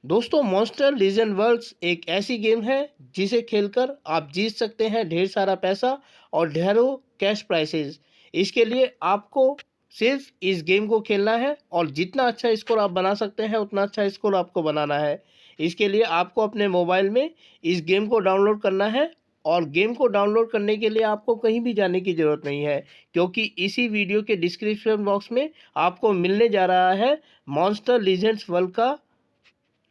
दोस्तों, monster legend world's एक ऐसी गेम है जिसे खेलकर आप जीत सकते हैं ढेर सारा पैसा और ढेरों कैश प्राइसेस। इसके लिए आपको सिर्फ इस गेम को खेलना है और जितना अच्छा स्कोर आप बना सकते हैं उतना अच्छा स्कोर आपको बनाना है। इसके लिए आपको अपने मोबाइल में इस गेम को डाउनलोड करना है और गेम को डाउनलोड करने के लिए आपको कहीं भी जाने की ज़रूरत नहीं है, क्योंकि इसी वीडियो के डिस्क्रिप्शन बॉक्स में आपको मिलने जा रहा है मॉन्स्टर लीजेंड्स वर्ल्ड का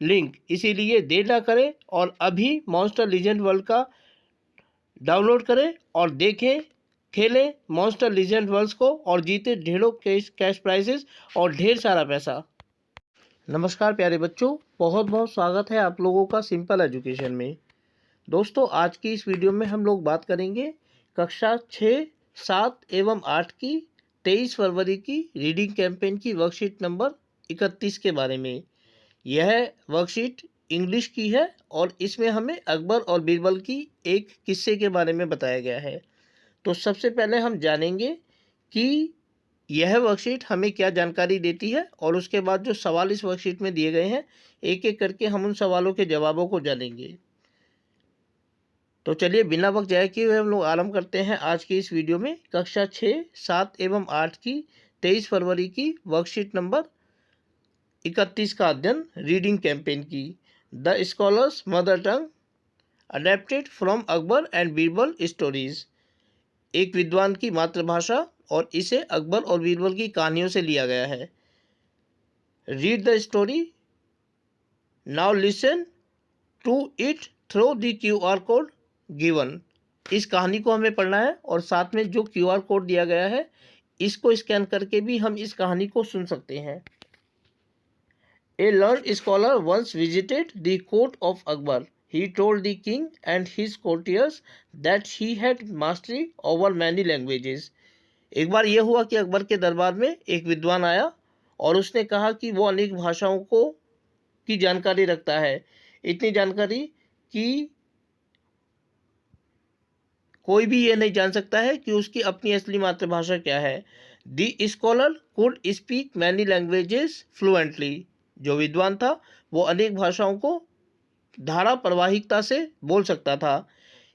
लिंक। इसीलिए देर ना करें और अभी मॉन्स्टर लीजेंड वर्ल्ड का डाउनलोड करें और देखें, खेलें मॉन्स्टर लीजेंड वर्ल्ड को और जीते ढेरों कैश प्राइजेस और ढेर सारा पैसा। नमस्कार प्यारे बच्चों, बहुत बहुत स्वागत है आप लोगों का सिंपल एजुकेशन में। दोस्तों, आज की इस वीडियो में हम लोग बात करेंगे कक्षा 6, 7 एवं 8 की 23 फरवरी की रीडिंग कैंपेन की वर्कशीट नंबर 31 के बारे में। यह वर्कशीट इंग्लिश की है और इसमें हमें अकबर और बीरबल की एक किस्से के बारे में बताया गया है। तो सबसे पहले हम जानेंगे कि यह वर्कशीट हमें क्या जानकारी देती है और उसके बाद जो सवाल इस वर्कशीट में दिए गए हैं एक एक करके हम उन सवालों के जवाबों को जानेंगे। तो चलिए बिना वक्त जाए किए हुए हम लोग आरंभ करते हैं आज की इस वीडियो में कक्षा 6, 7 एवं 8 की 23 फरवरी की वर्कशीट नंबर 31 का अध्ययन रीडिंग कैंपेन की। The scholar's mother tongue adapted from Akbar and Birbal stories. एक विद्वान की मातृभाषा और इसे अकबर और बीरबल की कहानियों से लिया गया है। Read the story now, listen to it through the QR code given. इस कहानी को हमें पढ़ना है और साथ में जो QR कोड दिया गया है इसको स्कैन करके भी हम इस कहानी को सुन सकते हैं। A learned scholar once visited the court of Akbar. He told the king and his courtiers that he had mastery over many languages. एक बार यह हुआ कि अकबर के दरबार में एक विद्वान आया और उसने कहा कि वो अनेक भाषाओं को की जानकारी रखता है, इतनी जानकारी कि कोई भी ये नहीं जान सकता है कि उसकी अपनी असली मातृभाषा क्या है। The scholar could speak many languages fluently. जो विद्वान था वो अनेक भाषाओं को धारा प्रवाहिकता से बोल सकता था।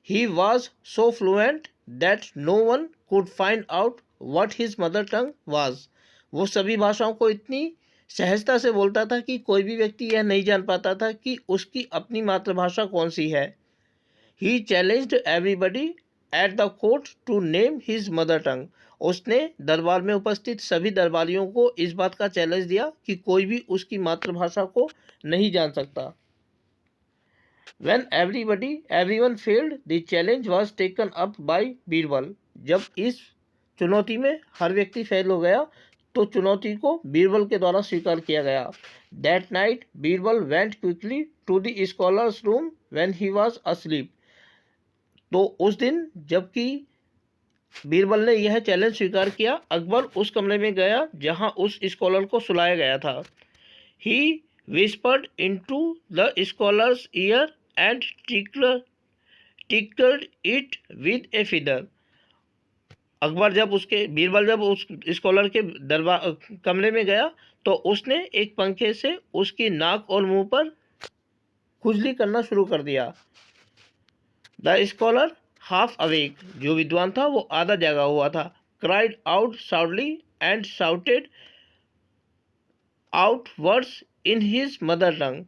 He was so fluent that no one could find out what his mother tongue was. वो सभी भाषाओं को इतनी सहजता से बोलता था कि कोई भी व्यक्ति यह नहीं जान पाता था कि उसकी अपनी मातृभाषा कौन सी है। He challenged everybody at the court to name his mother tongue. उसने दरबार में उपस्थित सभी दरबारियों को इस बात का चैलेंज दिया कि कोई भी उसकी मातृभाषा को नहीं जान सकता। When everyone failed, the challenge was taken up by Birbal. जब इस चुनौती में हर व्यक्ति फेल हो गया तो चुनौती को बीरबल के द्वारा स्वीकार किया गया। That night, Birbal went quickly to the scholar's room when he was asleep. तो उस दिन जबकि बीरबल ने यह चैलेंज स्वीकार किया, अकबर उस कमरे में गया जहां उस स्कॉलर को सुलाया गया था। ही whispered into the scholar's ear and tickled it with a feather. Birbal जब उस स्कॉलर के दरबार कमरे में गया तो उसने एक पंखे से उसकी नाक और मुंह पर खुजली करना शुरू कर दिया। The scholar half awake. जो विद्वान था वो आधा जागा हुआ था। Cried out loudly and shouted out words in his mother tongue.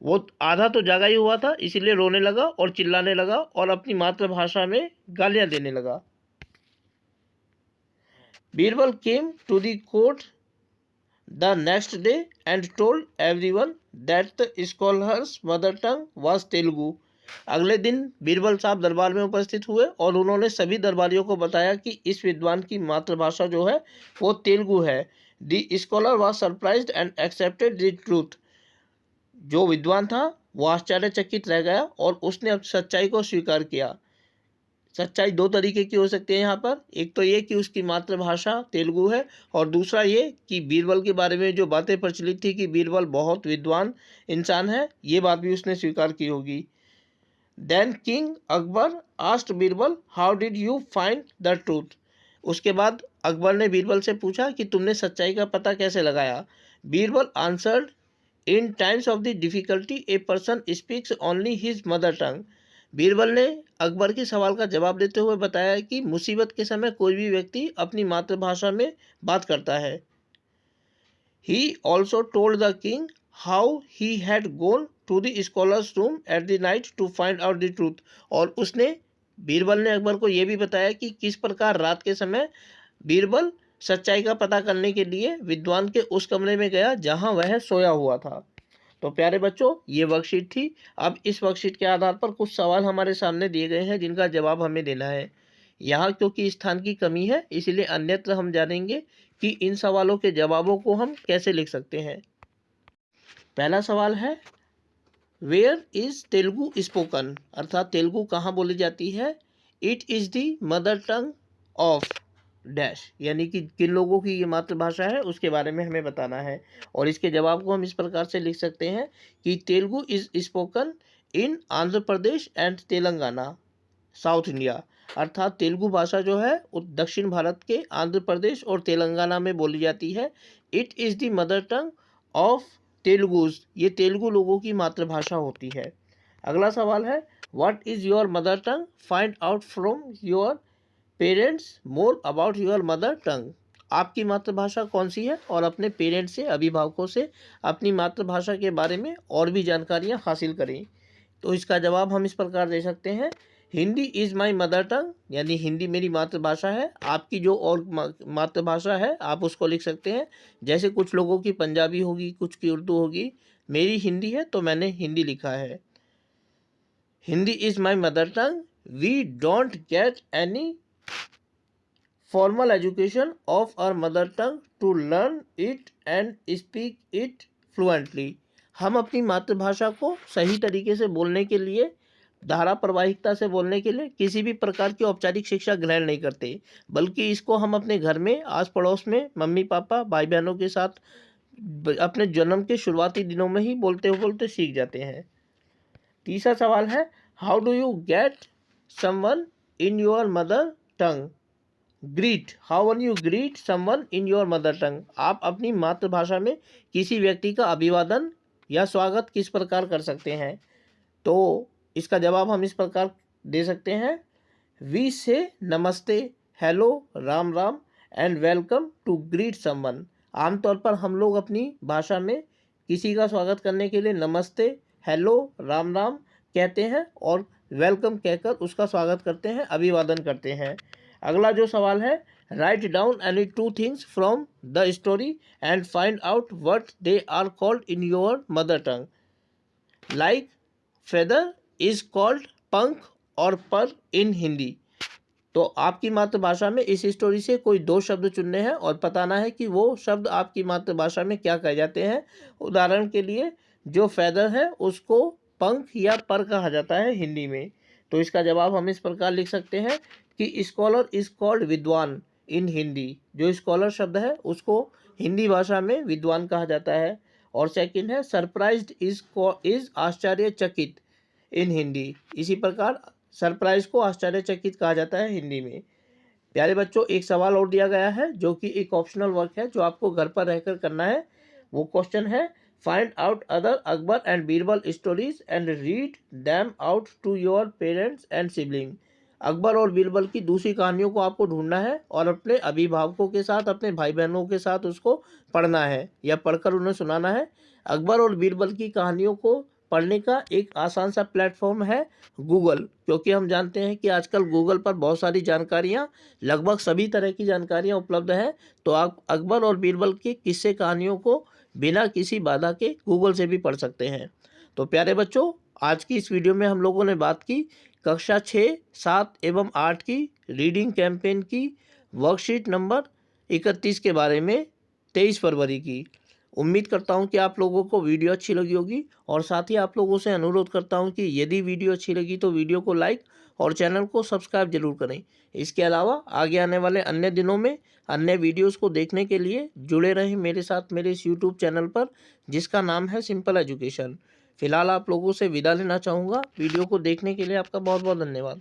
वो आधा तो जागा ही हुआ था, इसीलिए रोने लगा और चिल्लाने लगा और अपनी मातृभाषा में गालियां देने लगा। Birbal came to the court the next day and told everyone that the scholar's mother tongue was Telugu. अगले दिन बीरबल साहब दरबार में उपस्थित हुए और उन्होंने सभी दरबारियों को बताया कि इस विद्वान की मातृभाषा जो है वो तेलुगु है। The scholar was surprised and accepted the truth. जो विद्वान था वो आश्चर्यचकित रह गया और उसने अब सच्चाई को स्वीकार किया। सच्चाई दो तरीके की हो सकती है यहाँ पर। एक तो ये कि उसकी मातृभाषा तेलुगु है और दूसरा ये कि बीरबल के बारे में जो बातें प्रचलित थी कि बीरबल बहुत विद्वान इंसान है, ये बात भी उसने स्वीकार की होगी। Then King Akbar asked Birbal, how did you find the truth? उसके बाद अकबर ने बीरबल से पूछा कि तुमने सच्चाई का पता कैसे लगाया। Birbal answered in times of the difficulty a person speaks only his mother टंग। बीरबल ने अकबर के सवाल का जवाब देते हुए बताया कि मुसीबत के समय कोई भी व्यक्ति अपनी मातृभाषा में बात करता है। He also told the king how he had gone to the scholar's room at the night to find out the truth। और उसने बीरबल ने अकबर को यह भी बताया कि किस प्रकार रात के समय बीरबल सच्चाई का पता करने के लिए विद्वान के उस कमरे में गया जहां वह सोया हुआ था। तो प्यारे बच्चों, ये वर्कशीट थी। अब इस वर्कशीट के आधार पर कुछ सवाल हमारे सामने दिए गए हैं जिनका जवाब हमें देना है। यहाँ क्योंकि स्थान की कमी है इसलिए अन्यत्र हम जानेंगे कि इन सवालों के जवाबों को हम कैसे लिख सकते हैं। पहला सवाल है, वेयर इज तेलुगु स्पोकन, अर्थात तेलुगु कहाँ बोली जाती है। It is the mother tongue of dash, यानी कि किन लोगों की ये मातृभाषा है उसके बारे में हमें बताना है। और इसके जवाब को हम इस प्रकार से लिख सकते हैं कि Telugu is spoken in Andhra Pradesh and Telangana south India, अर्थात तेलुगु भाषा जो है दक्षिण भारत के आंध्र प्रदेश और तेलंगाना में बोली जाती है। It is the mother tongue of Telugus, ये तेलुगु लोगों की मातृभाषा होती है। अगला सवाल है, what is your mother tongue, find out from your parents more about your mother टंग। आपकी मातृभाषा कौन सी है और अपने पेरेंट्स से, अभिभावकों से अपनी मातृभाषा के बारे में और भी जानकारियाँ हासिल करें। तो इसका जवाब हम इस प्रकार दे सकते हैं, हिंदी इज़ माई मदर टंग, यानी हिंदी मेरी मातृभाषा है। आपकी जो और मातृभाषा है आप उसको लिख सकते हैं, जैसे कुछ लोगों की पंजाबी होगी, कुछ की उर्दू होगी। मेरी हिंदी है तो मैंने हिंदी लिखा है। Hindi is my mother tongue, we don't get any formal education of our mother tongue to learn it and speak it fluently. हम अपनी मातृभाषा को सही तरीके से बोलने के लिए, धारा प्रवाहिकता से बोलने के लिए किसी भी प्रकार की औपचारिक शिक्षा ग्रहण नहीं करते, बल्कि इसको हम अपने घर में, आस पड़ोस में, मम्मी पापा भाई बहनों के साथ अपने जन्म के शुरुआती दिनों में ही बोलते बोलते सीख जाते हैं। तीसरा सवाल है, how do you get someone in your mother tongue. Greet, how one you greet someone in your mother टंग। आप अपनी मातृभाषा में किसी व्यक्ति का अभिवादन या स्वागत किस प्रकार कर सकते हैं। तो इसका जवाब हम इस प्रकार दे सकते हैं, we say namaste, hello, Ram Ram and welcome to greet someone. आमतौर पर हम लोग अपनी भाषा में किसी का स्वागत करने के लिए नमस्ते, हेलो, राम राम कहते हैं और वेलकम कहकर उसका स्वागत करते हैं, अभिवादन करते हैं। अगला जो सवाल है, write down any two things from the story and find out what they are called in your mother tongue. Like feather is called pankh और पर इन हिंदी। तो आपकी मातृभाषा में इस स्टोरी से कोई दो शब्द चुनने हैं और बताना है कि वो शब्द आपकी मातृभाषा में क्या कहे जाते हैं। उदाहरण के लिए जो फेदर है उसको पंख या पर कहा जाता है हिंदी में। तो इसका जवाब हम इस प्रकार लिख सकते हैं कि स्कॉलर इज कॉल्ड विद्वान इन हिंदी। जो स्कॉलर शब्द है उसको हिंदी भाषा में विद्वान कहा जाता है। और सेकंड है, सरप्राइज्ड इज आश्चर्यचकित इन हिंदी। इसी प्रकार सरप्राइज को आश्चर्यचकित कहा जाता है हिंदी में। प्यारे बच्चों, एक सवाल और दिया गया है जो कि एक ऑप्शनल वर्क है जो आपको घर पर रहकर करना है। वो क्वेश्चन है, find out other Akbar and Birbal stories and read them out to your parents and sibling. Akbar और बीरबल की दूसरी कहानियों को आपको ढूंढना है और अपने अभिभावकों के साथ, अपने भाई बहनों के साथ उसको पढ़ना है या पढ़कर उन्हें सुनाना है। अकबर और बीरबल की कहानियों को पढ़ने का एक आसान सा प्लेटफॉर्म है गूगल, क्योंकि हम जानते हैं कि आजकल गूगल पर बहुत सारी जानकारियाँ, लगभग सभी तरह की जानकारियाँ उपलब्ध हैं। तो आप अकबर और बीरबल की किस्से कहानियों को बिना किसी बाधा के गूगल से भी पढ़ सकते हैं। तो प्यारे बच्चों, आज की इस वीडियो में हम लोगों ने बात की कक्षा 6, 7 एवं 8 की रीडिंग कैंपेन की वर्कशीट नंबर 31 के बारे में 23 फरवरी की। उम्मीद करता हूं कि आप लोगों को वीडियो अच्छी लगी होगी और साथ ही आप लोगों से अनुरोध करता हूं कि यदि वीडियो अच्छी लगी तो वीडियो को लाइक और चैनल को सब्सक्राइब जरूर करें। इसके अलावा आगे आने वाले अन्य दिनों में अन्य वीडियोस को देखने के लिए जुड़े रहें मेरे साथ मेरे इस यूट्यूब चैनल पर, जिसका नाम है सिंपल एजुकेशन। फिलहाल आप लोगों से विदा लेना चाहूँगा। वीडियो को देखने के लिए आपका बहुत बहुत धन्यवाद।